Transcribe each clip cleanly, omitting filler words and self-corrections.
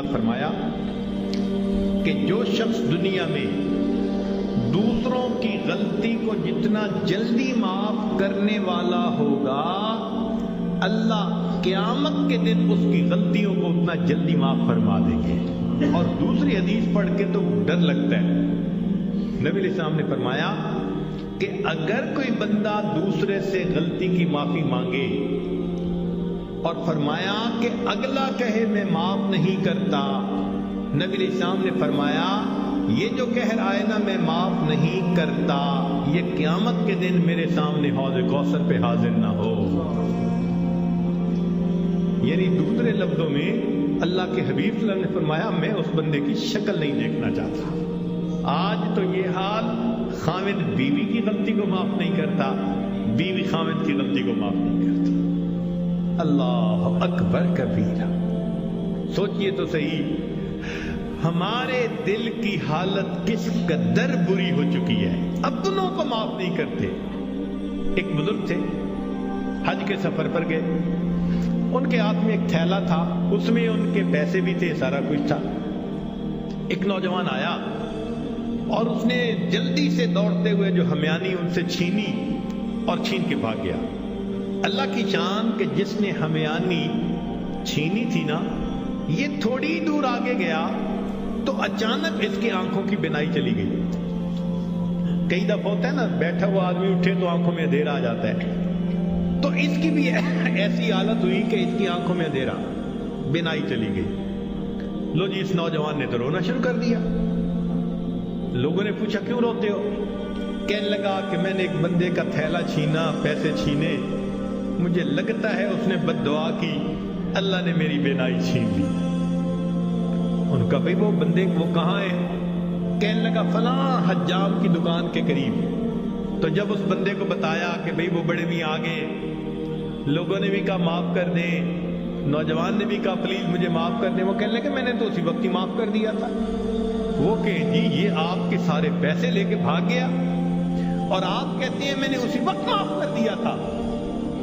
ارشاد فرمایا کہ جو شخص دنیا میں دوسروں کی غلطی کو جتنا جلدی معاف کرنے والا ہوگا، اللہ قیامت کے دن اس کی غلطیوں کو اتنا جلدی معاف فرما دیں گے۔ اور دوسری حدیث پڑھ کے تو ڈر لگتا ہے۔ نبی علیہ السلام نے فرمایا کہ اگر کوئی بندہ دوسرے سے غلطی کی معافی مانگے اور فرمایا کہ اگلا کہے میں معاف نہیں کرتا، نبی علیہ السلام نے فرمایا یہ جو کہہ رہا ہے نا میں معاف نہیں کرتا، یہ قیامت کے دن میرے سامنے حوض کوثر پہ حاضر نہ ہو۔ یعنی دوسرے لفظوں میں اللہ کے حبیب صلی اللہ علیہ وسلم نے فرمایا میں اس بندے کی شکل نہیں دیکھنا چاہتا۔ آج تو یہ حال، خاوند بیوی کی غلطی کو معاف نہیں کرتا، بیوی خاوند کی غلطی کو معاف نہیں کرتی۔ اللہ اکبر کبیرہ۔ سوچئے تو صحیح ہمارے دل کی حالت کس قدر بری ہو چکی ہے، اپنوں کو معاف نہیں کرتے۔ ایک بزرگ تھے، حج کے سفر پر گئے، ان کے ہاتھ میں ایک تھیلا تھا، اس میں ان کے پیسے بھی تھے، سارا کچھ تھا۔ ایک نوجوان آیا اور اس نے جلدی سے دوڑتے ہوئے جو ہمیانی ان سے چھینی اور چھین کے بھاگ گیا۔ اللہ کی شان کہ جس نے ہمیانی چھینی تھی نا، یہ تھوڑی دور آگے گیا تو اچانک اس کی آنکھوں کی بینائی چلی گئی۔ کئی دفعہ ہوتا ہے نا بیٹھا ہوا آدمی اٹھے تو آنکھوں میں اندھیرا آ جاتا ہے، تو اس کی بھی ایسی حالت ہوئی کہ اس کی آنکھوں میں اندھیرا، بینائی چلی گئی۔ لو جی، اس نوجوان نے تو رونا شروع کر دیا۔ لوگوں نے پوچھا کیوں روتے ہو؟ کہنے لگا کہ میں نے ایک بندے کا تھیلا چھینا، پیسے چھینے، مجھے لگتا ہے اس نے بد دعا کی، اللہ نے میری بینائی چھین لی۔ ان کا بھئی وہ بندے وہ کہاں ہے؟ کہنے لگا فلاں حجام کی دکان کے قریب۔ تو جب اس بندے کو بتایا کہ بھئی وہ بڑے میاں آگے، لوگوں نے بھی کہا معاف کر دیں، نوجوان نے بھی کہا پلیز مجھے معاف کر دیں، وہ کہنے لگے میں نے تو اسی وقت ہی معاف کر دیا تھا۔ وہ کہ جی یہ آپ کے سارے پیسے لے کے بھاگ گیا اور آپ کہتے ہیں میں نے اسی وقت معاف کر دیا تھا۔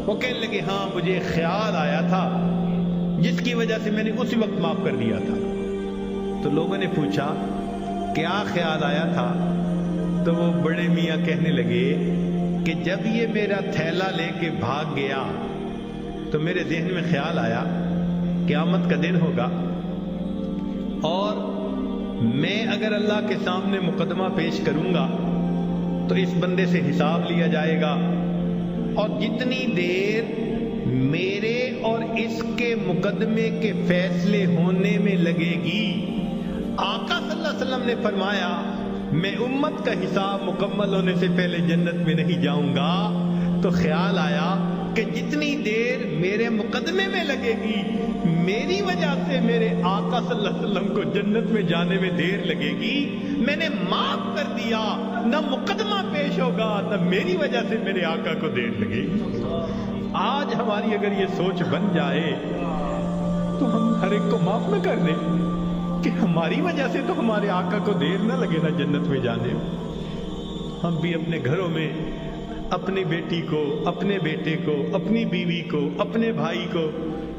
وہ کہنے لگے ہاں مجھے خیال آیا تھا جس کی وجہ سے میں نے اسی وقت معاف کر دیا تھا۔ تو لوگوں نے پوچھا کیا خیال آیا تھا؟ تو وہ بڑے میاں کہنے لگے کہ جب یہ میرا تھیلا لے کے بھاگ گیا تو میرے ذہن میں خیال آیا قیامت کا دن ہوگا اور میں اگر اللہ کے سامنے مقدمہ پیش کروں گا تو اس بندے سے حساب لیا جائے گا، اور جتنی دیر میرے اور اس کے مقدمے کے فیصلے ہونے میں لگے گی، آقا صلی اللہ علیہ وسلم نے فرمایا میں امت کا حساب مکمل ہونے سے پہلے جنت میں نہیں جاؤں گا۔ تو خیال آیا کہ جتنی دیر میرے مقدمے میں لگے گی، میری وجہ سے میرے آقا صلی اللہ علیہ وسلم کو جنت میں جانے میں دیر لگے گی، میں نے معاف کر دیا، نہ مقدمہ پیش ہوگا نہ میری وجہ سے میرے آقا کو دیر لگے گی۔ آج ہماری اگر یہ سوچ بن جائے تو ہم ہر ایک کو معاف نہ کر دیں کہ ہماری وجہ سے تو ہمارے آقا کو دیر نہ لگے نا جنت میں جانے میں۔ ہم بھی اپنے گھروں میں اپنی بیٹی کو، اپنے بیٹے کو، اپنی بیوی کو، اپنے بھائی کو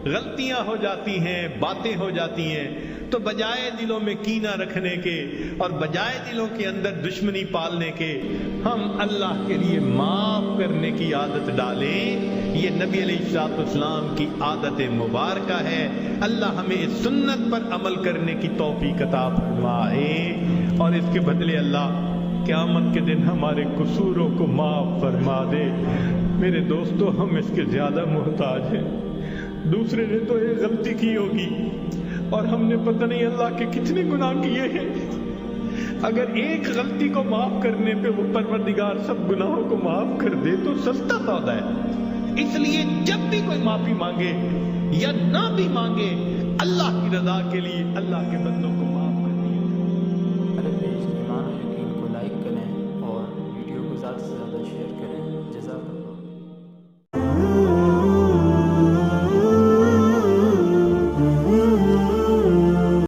غلطیاں ہو جاتی ہیں، باتیں ہو جاتی ہیں، تو بجائے دلوں میں کینہ رکھنے کے اور بجائے دلوں کے اندر دشمنی پالنے کے، ہم اللہ کے لیے معاف کرنے کی عادت ڈالیں۔ یہ نبی علیہ السلام کی عادت مبارکہ ہے۔ اللہ ہمیں اس سنت پر عمل کرنے کی توفیق عطا فرمائے، اور اس کے بدلے اللہ قیامت کے دن ہمارے قصوروں کو معاف فرما دے۔ میرے دوستو، ہم اس کے زیادہ محتاج ہیں۔ دوسرے نے تو ایک غلطی کی ہوگی اور ہم نے پتہ نہیں اللہ کے کتنے گناہ کیے ہیں۔ اگر ایک غلطی کو معاف کرنے پہ وہ پروردگار سب گناہوں کو معاف کر دے تو سستا سودا ہے۔ اس لیے جب بھی کوئی معافی مانگے یا نہ بھی مانگے، اللہ کی رضا کے لیے، اللہ کے بندوں